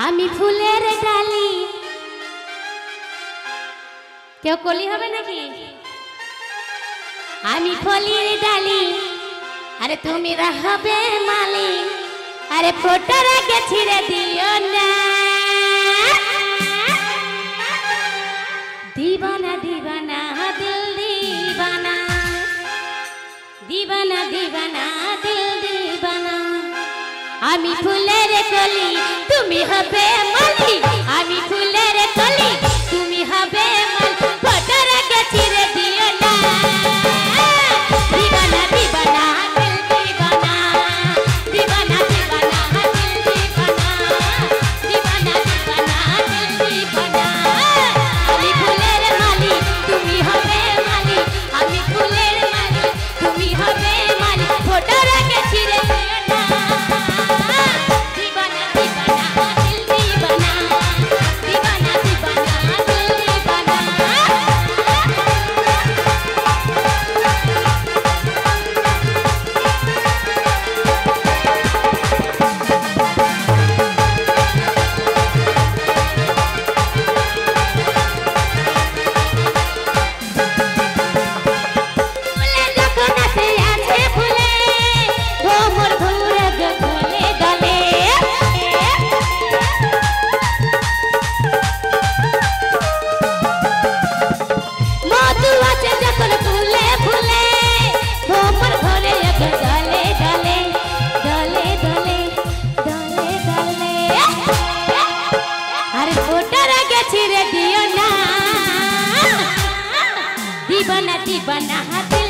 आमी फुलेर डाली क्यों कली হবে নাকি आमी फुलेर डाली अरे तुमी रहबे माली अरे फोटो रखे छिड़े दियो ना दीवाना दीवाना दिल दीवाना दीवाना दीवाना दिल दीवाना आमी फुलेर कली तुमी हबे माली आमी फुलेर कली तुमी हबे माली फोटो रखे छिड़े दियो ना दीवाना दीवाना दिल दीवाना दीवाना दीवाना दिल दीवाना दीवाना दीवाना दिल दीवाना आमी फुलेर माली तुमी हबे माली आमी फुलेर माली तुमी हबे माली फोटो रखे छिड़े दियो ना दीवाना दीवाना दिल दीवाना दीवाना दीवाना दिल दीवाना फुले যখন আছে আছে ফুলে ভোমর ভুরে গলে গলে মধু আছে যখন ফুলে ফুলে ভোমর ভরে গলে গলে গলে গলে গলে গলে আরে ফোটা রেখে ছিড়ে দিও না दीवाना दीवाना दिल